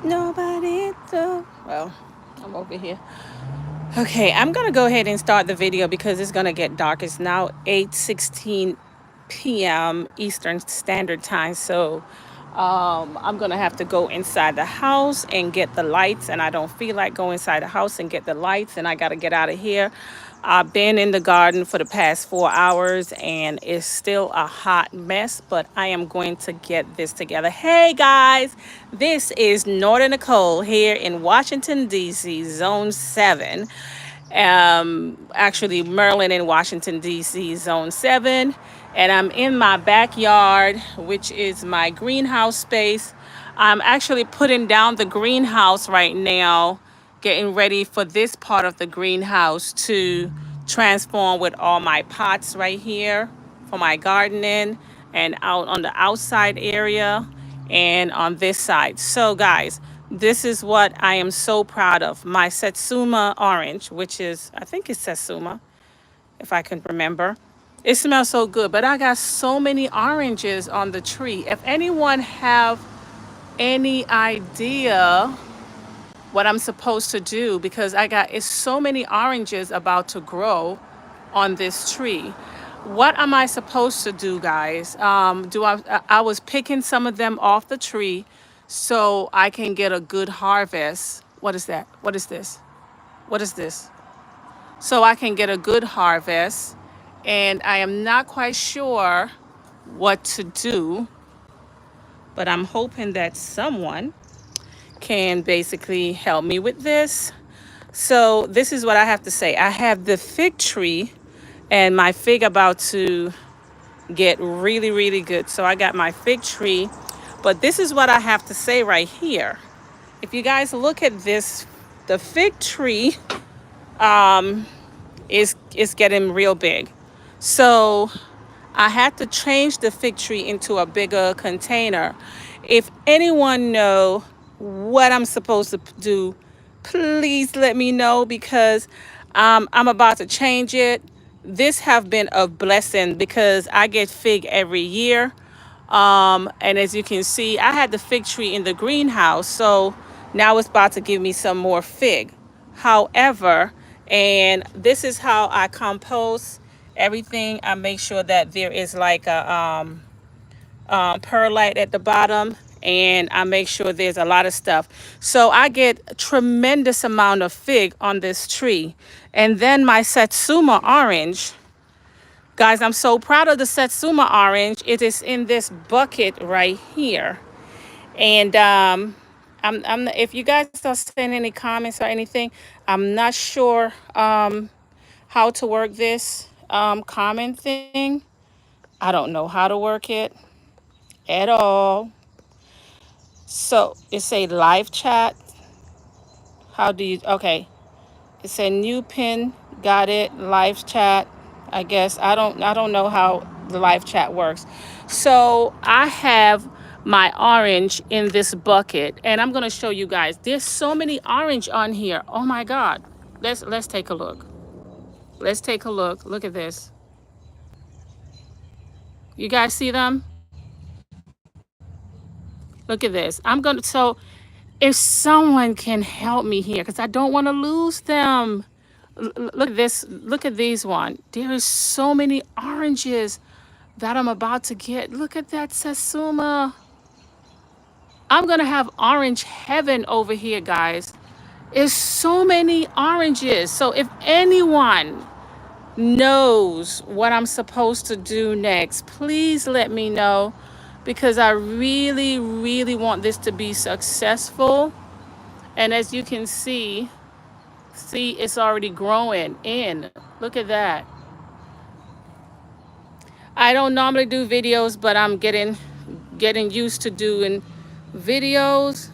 Nobody do. Well, I'm over here. Okay, I'm gonna go ahead and start the video because it's gonna get dark. It's now 8:16 p.m. Eastern Standard Time. So I'm gonna have to go inside the house and get the lights, and I don't feel like going inside the house and get the lights, and I gotta get out of here. I've been in the garden for the past 4 hours and it's still a hot mess, but I am going to get this together. Hey guys, this is Northern Nicole here in Washington, D.C., Zone 7. Actually, Maryland and Washington, D.C., Zone 7. And I'm in my backyard, which is my greenhouse space. I'm actually putting down the greenhouse right now, getting ready for this part of the greenhouse to transform with all my pots right here for my gardening, and out on the outside area and on this side. So guys, this is what I am so proud of. My Satsuma orange, which is, I think it's Satsuma, if I can remember. It smells so good, but I got so many oranges on the tree. If anyone have any idea what I'm supposed to do, because I got it's so many oranges about to grow on this tree. What am I supposed to do, guys? Do I was picking some of them off the tree so I can get a good harvest. What is that? What is this? What is this? So I can get a good harvest, and I am not quite sure what to do, but I'm hoping that someone can basically help me with this. So this is what I have to say. I have the fig tree and my fig about to get really, really good. So I got my fig tree, but this is what I have to say right here. If you guys look at this, the fig tree is getting real big. So I had to change the fig tree into a bigger container. If anyone know what I'm supposed to do, please let me know, because I'm about to change it. This have been a blessing because I get fig every year. And as you can see, I had the fig tree in the greenhouse, so now it's about to give me some more fig. However, and this is how I compost everything. I make sure that there is like a perlite at the bottom, and I make sure there's a lot of stuff. So I get a tremendous amount of fig on this tree. And then my Satsuma orange. Guys, I'm so proud of the Satsuma orange. It is in this bucket right here. And if you guys don't send any comments or anything, I'm not sure how to work this comment thing. I don't know how to work it at all. So it's a live chat. How do you, okay. It's a new pin. Got it. Live chat. I guess I don't know how the live chat works. So I have my orange in this bucket, and I'm gonna show you guys. There's so many orange on here. Oh my God. Let's take a look. Let's take a look. Look at this. You guys see them? Look at this. I'm gonna so if someone can help me here, because I don't want to lose them. Look at this. Look at these one. There is so many oranges that I'm about to get. Look at that Satsuma. I'm gonna have orange heaven over here, guys. It's so many oranges. So if anyone knows what I'm supposed to do next, please let me know, because I really, really want this to be successful. And as you can see it's already growing in. Look at that. I don't normally do videos, but I'm getting used to doing videos.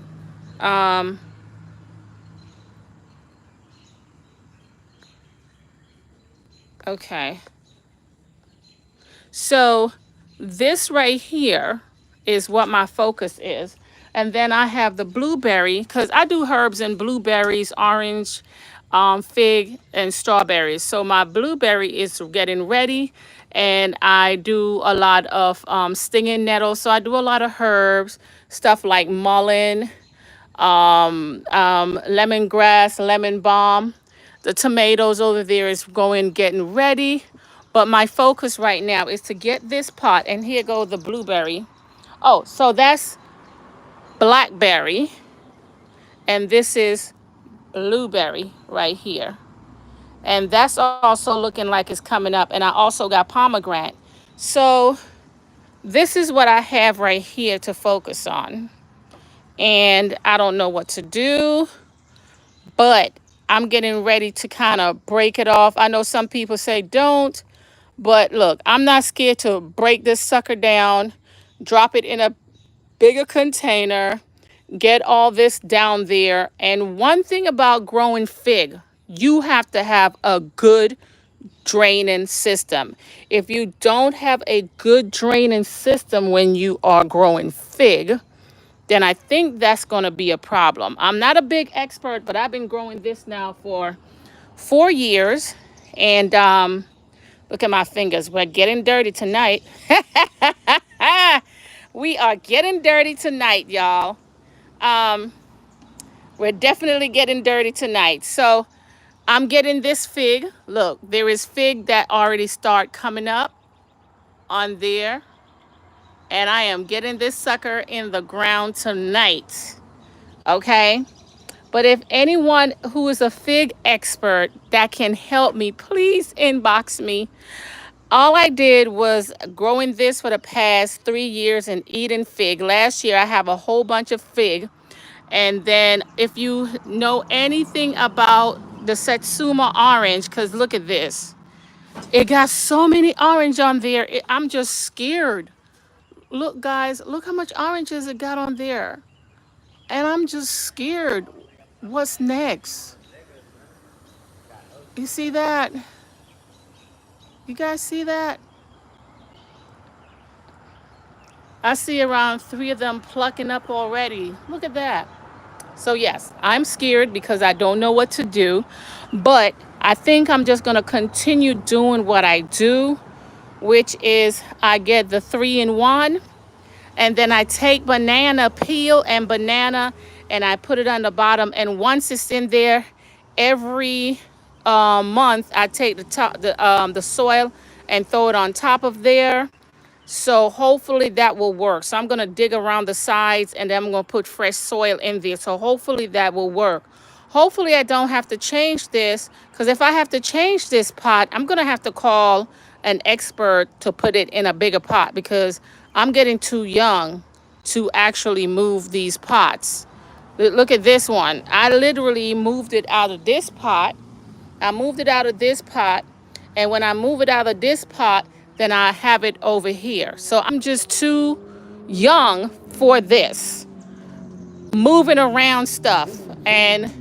Um, okay. So this right here is what my focus is. And then I have the blueberry, because I do herbs and blueberries, orange, fig, and strawberries. So my blueberry is getting ready, and I do a lot of stinging nettles. So I do a lot of herbs, stuff like mullein, lemongrass, lemon balm. The tomatoes over there is going getting ready. But my focus right now is to get this pot. And here go the blueberry. Oh, so that's blackberry. And this is blueberry right here. And that's also looking like it's coming up. And I also got pomegranate. So this is what I have right here to focus on. And I don't know what to do, but I'm getting ready to kind of break it off. I know some people say don't, but look, I'm not scared to break this sucker down, drop it in a bigger container, get all this down there. And one thing about growing fig, you have to have a good draining system. If you don't have a good draining system when you are growing fig, then I think that's going to be a problem. I'm not a big expert, but I've been growing this now for 4 years. And look at my fingers. We're getting dirty tonight. We are getting dirty tonight, y'all. Um, we're definitely getting dirty tonight. So I'm getting this fig. Look, there is fig that already start coming up on there. And I am getting this sucker in the ground tonight. Okay? But if anyone who is a fig expert that can help me, please inbox me. All I did was growing this for the past 3 years and eating fig. Last year, I have a whole bunch of fig. And then if you know anything about the Satsuma orange, because look at this. It got so many orange on there. I'm just scared. Look, guys, look how much oranges it got on there. And I'm just scared. What's next? You see that? You guys see that? I see around 3 of them plucking up already. Look at that. So yes, I'm scared because I don't know what to do, but I think I'm just going to continue doing what I do, which is I get the 3-in-1, and then I take banana peel and banana and I put it on the bottom, and once it's in there, every month I take the soil and throw it on top of there. So hopefully that will work. So I'm going to dig around the sides and then I'm going to put fresh soil in there. So hopefully that will work. Hopefully I don't have to change this, because if I have to change this pot, I'm going to have to call an expert to put it in a bigger pot, because I'm getting too young to actually move these pots. Look at this one. I literally moved it out of this pot. I moved it out of this pot. And when I move it out of this pot, then I have it over here. So I'm just too young for this, moving around stuff. And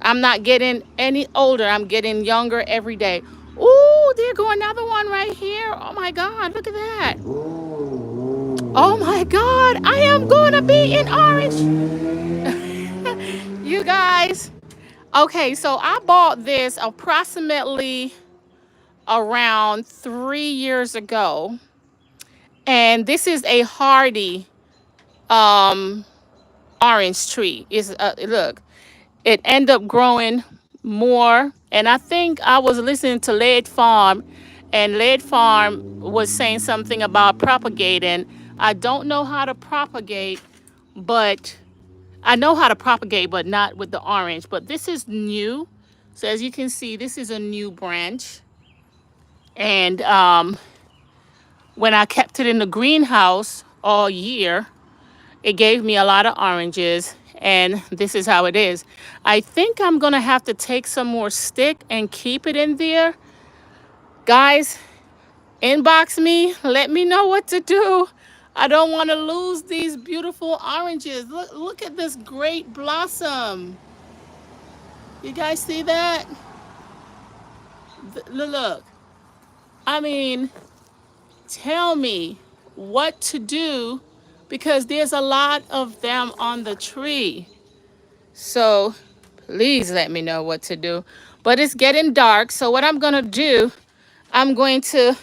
I'm not getting any older. I'm getting younger every day. Ooh, there go another one right here. Oh my God, look at that. Oh my God, I am going to be in orange. You guys. Okay, so I bought this approximately around 3 years ago. And this is a hardy orange tree. Look, it ended up growing more. And I think I was listening to Lead Farm, and Lead Farm was saying something about propagating. I don't know how to propagate, but I know how to propagate, but not with the orange. But this is new. So as you can see, this is a new branch. And when I kept it in the greenhouse all year, it gave me a lot of oranges, and this is how it is. I think I'm gonna have to take some more stick and keep it in there. Guys, inbox me, let me know what to do. I don't wanna lose these beautiful oranges. Look at this great blossom. You guys see that? Look, I mean, tell me what to do, because there's a lot of them on the tree. So please let me know what to do. But it's getting dark, so what I'm gonna do, I'm going to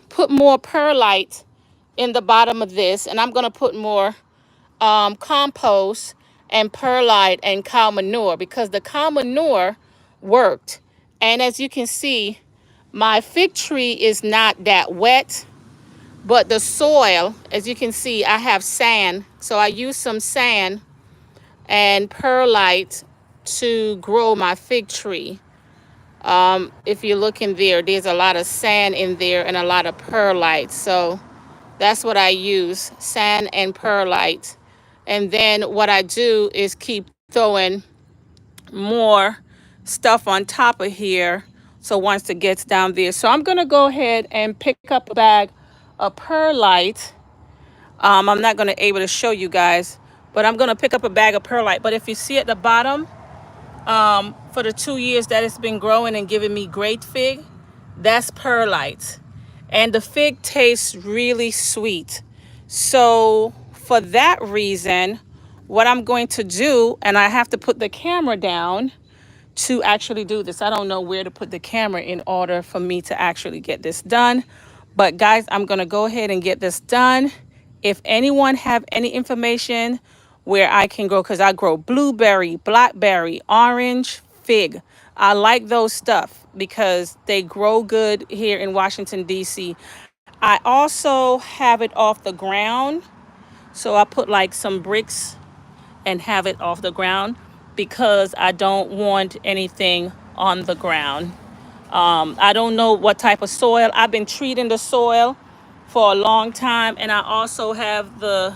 put more perlite in the bottom of this, and I'm gonna put more compost, and perlite and cow manure, because the cow manure worked. And as you can see, my fig tree is not that wet, but the soil, as you can see, I have sand. So I use some sand and perlite to grow my fig tree. If you look in there, there's a lot of sand in there and a lot of perlite. So that's what I use, sand and perlite. And then what I do is keep throwing more stuff on top of here. So once it gets down there. So I'm going to go ahead and pick up a bag of perlite. I'm not going to able to show you guys, but I'm going to pick up a bag of perlite. But if you see at the bottom, for the 2 years that it's been growing and giving me great fig, that's perlite. And the fig tastes really sweet. So for that reason, what I'm going to do, and I have to put the camera down to actually do this. I don't know where to put the camera in order for me to actually get this done. But guys, I'm going to go ahead and get this done. If anyone have any information where I can grow, because I grow blueberry, blackberry, orange, fig. I like those stuff because they grow good here in Washington, D.C. I also have it off the ground. So I put like some bricks and have it off the ground because I don't want anything on the ground. I don't know what type of soil. I've been treating the soil for a long time, and I also have the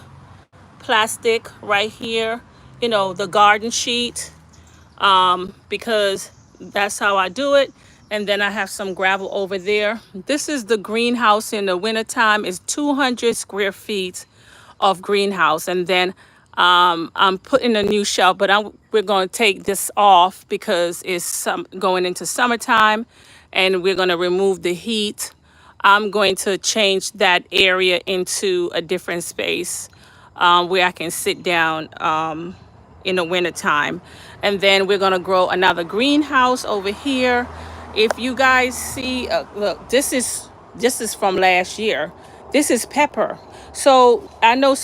plastic right here, the garden sheet, because that's how I do it. And then I have some gravel over there. This is the greenhouse in the wintertime. It's 200 square feet of greenhouse. And then I'm putting a new shelf, but we're going to take this off because it's going into summertime, and we're going to remove the heat. I'm going to change that area into a different space where I can sit down in the wintertime. And then we're going to grow another greenhouse over here. If you guys see, look, this is from last year. This is pepper. So I know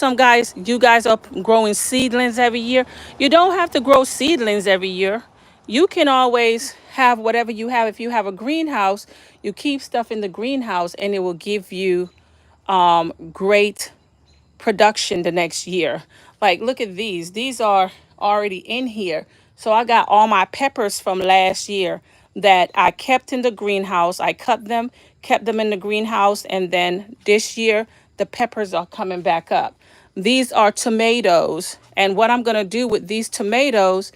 you guys are growing seedlings every year. You don't have to grow seedlings every year. You can always have whatever you have. If you have a greenhouse, you keep stuff in the greenhouse and it will give you great production the next year. Like, look at these. These are already in here. So I got all my peppers from last year that I kept in the greenhouse. I cut them, kept them in the greenhouse, and then this year the peppers are coming back up. These are tomatoes, and what I'm going to do with these tomatoes,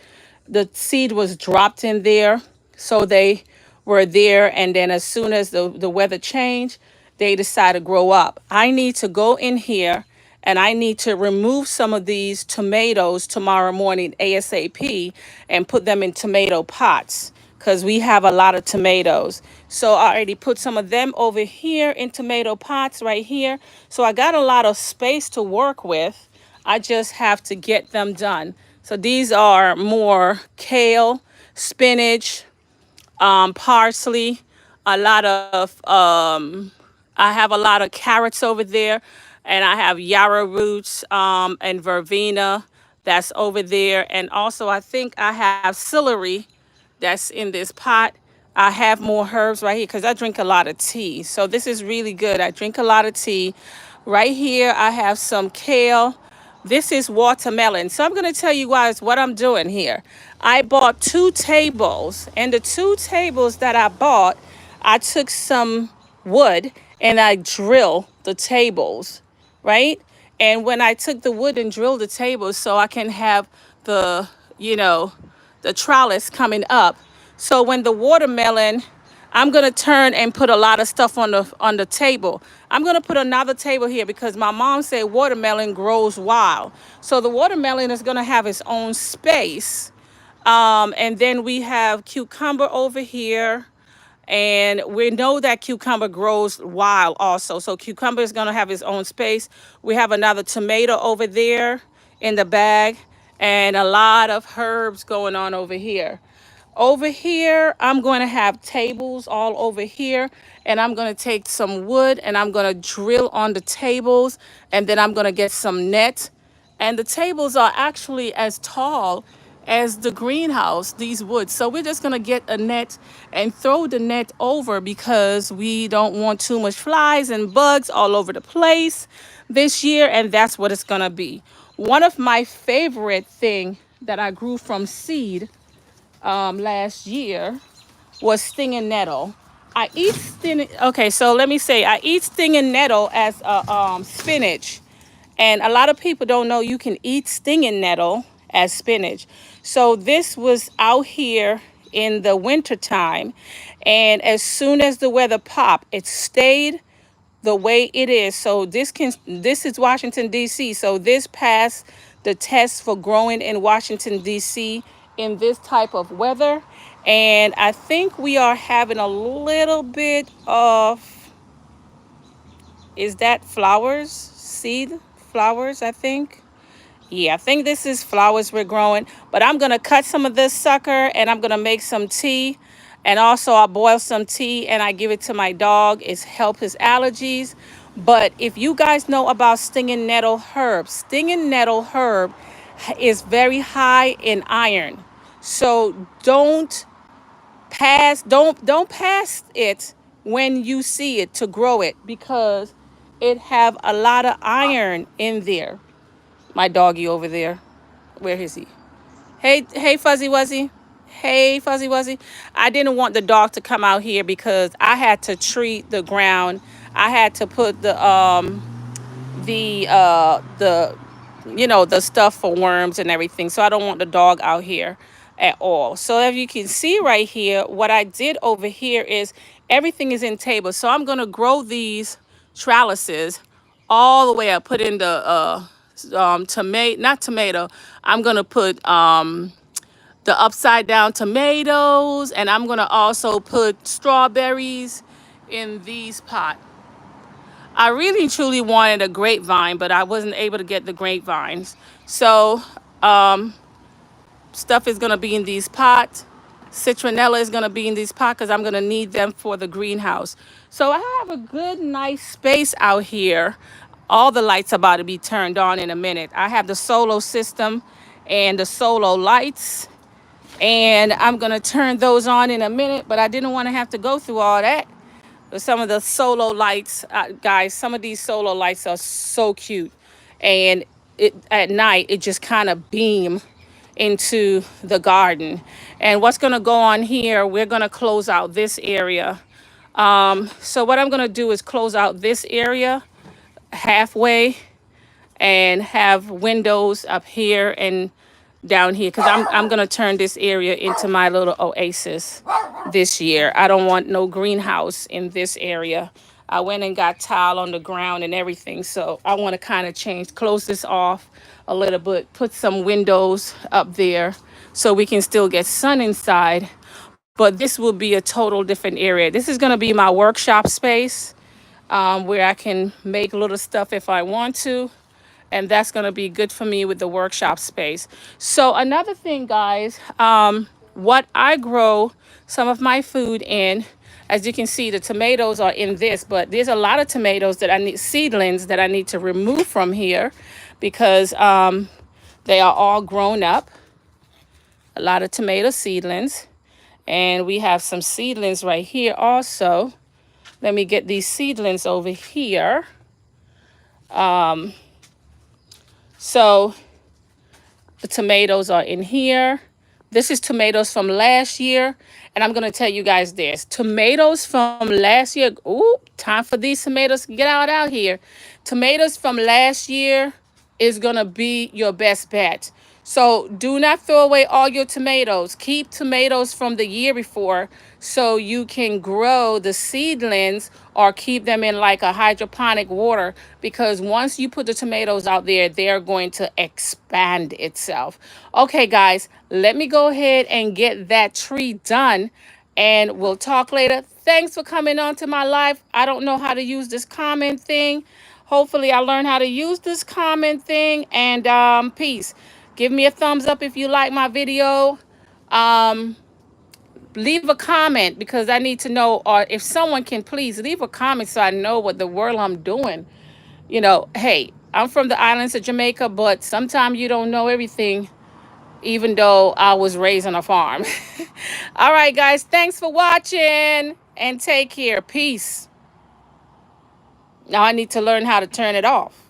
the seed was dropped in there, so they were there, and then as soon as the weather changed, they decided to grow up. I need to go in here and I need to remove some of these tomatoes tomorrow morning ASAP and put them in tomato pots because we have a lot of tomatoes. So I already put some of them over here in tomato pots right here. So I got a lot of space to work with. I just have to get them done. So these are more kale, spinach, parsley, a lot of I have a lot of carrots over there, and I have yarrow roots and verbena that's over there, and also I think I have celery that's in this pot. I have more herbs right here because I drink a lot of tea. So this is really good. I drink a lot of tea. Right here, I have some kale. This is watermelon. So I'm going to tell you guys what I'm doing here. I bought 2 tables, and the 2 tables that I bought, I took some wood and I drilled the tables, right? And when I took the wood and drilled the tables so I can have the, the trellis coming up. So when the watermelon, I'm gonna turn and put a lot of stuff on the table. I'm gonna put another table here because my mom said watermelon grows wild. So the watermelon is gonna have its own space. And then we have cucumber over here. And we know that cucumber grows wild also. So cucumber is going to have its own space. We have another tomato over there in the bag and a lot of herbs going on over here. Over here, I'm going to have tables all over here. And I'm going to take some wood and I'm going to drill on the tables. And then I'm going to get some net and the tables are actually as tall as the greenhouse, these woods. So we're just gonna get a net and throw the net over because we don't want too much flies and bugs all over the place this year, and that's what it's gonna be. One of my favorite thing that I grew from seed last year was stinging nettle. I eat stinging. Okay, so let me say I eat stinging nettle as a spinach, and a lot of people don't know you can eat stinging nettle as spinach. So this was out here in the winter time, and as soon as the weather popped, it stayed the way it is. So this is Washington D.C. So this passed the test for growing in Washington D.C. in this type of weather. And I think we are having a little bit of, is that flowers? Seed flowers, I think. Yeah, I think this is flowers we're growing, but I'm gonna cut some of this sucker and I'm gonna make some tea. And also I boil some tea and I give it to my dog. It's help his allergies. But if you guys know about stinging nettle herb is very high in iron. So don't pass it when you see it to grow it because it have a lot of iron in there. My doggy over there. Where is he? Hey, Fuzzy Wuzzy. Hey, Fuzzy Wuzzy. I didn't want the dog to come out here because I had to treat the ground. I had to put the the stuff for worms and everything. So I don't want the dog out here at all. So as you can see right here, what I did over here is everything is in tables. So I'm gonna grow these trellises all the way up. Put in the tomato, not tomato. I'm gonna put the upside down tomatoes, and I'm gonna also put strawberries in these pots. I really truly wanted a grapevine, but I wasn't able to get the grapevines. So stuff is gonna be in these pots. Citronella is gonna be in these pots because I'm gonna need them for the greenhouse. So I have a good, nice space out here. All the lights about to be turned on in a minute. I have the solo system and the solo lights, and I'm gonna turn those on in a minute, but I didn't want to have to go through all that. But some of the solo lights, guys, some of these solo lights are so cute. And at night, it just kind of beam into the garden. And what's gonna go on here, we're gonna close out this area. So what I'm gonna do is close out this area halfway and have windows up here and down here because I'm gonna turn this area into my little oasis this year. I don't want no greenhouse in this area. I went and got tile on the ground and everything, so I want to kind of close this off a little bit, put some windows up there so we can still get sun inside. But this will be a total different area. This is gonna be my workshop space where I can make little stuff if I want to, and that's going to be good for me with the workshop space. So another thing, guys, what I grow some of my food in, as you can see, the tomatoes are in this, but there's a lot of tomatoes that I need, seedlings that I need to remove from here because they are all grown up. A lot of tomato seedlings, and we have some seedlings right here also. Let me get these seedlings over here. So the tomatoes are in here. This is tomatoes from last year. And I'm going to tell you guys this. Tomatoes from last year. Ooh, time for these tomatoes to get out here. Tomatoes from last year is going to be your best bet. So do not throw away all your tomatoes. Keep tomatoes from the year before so you can grow the seedlings or keep them in like a hydroponic water, because once you put the tomatoes out there, they're going to expand itself. Okay, guys, let me go ahead and get that tree done and we'll talk later. Thanks for coming on to my live. I don't know how to use this comment thing. Hopefully I learned how to use this comment thing, and peace. Give me a thumbs up if you like my video. Leave a comment because I need to know, or if someone can please leave a comment so I know what the world I'm doing. Hey, I'm from the islands of Jamaica, but sometimes you don't know everything, even though I was raised on a farm. All right, guys, thanks for watching and take care. Peace. Now I need to learn how to turn it off.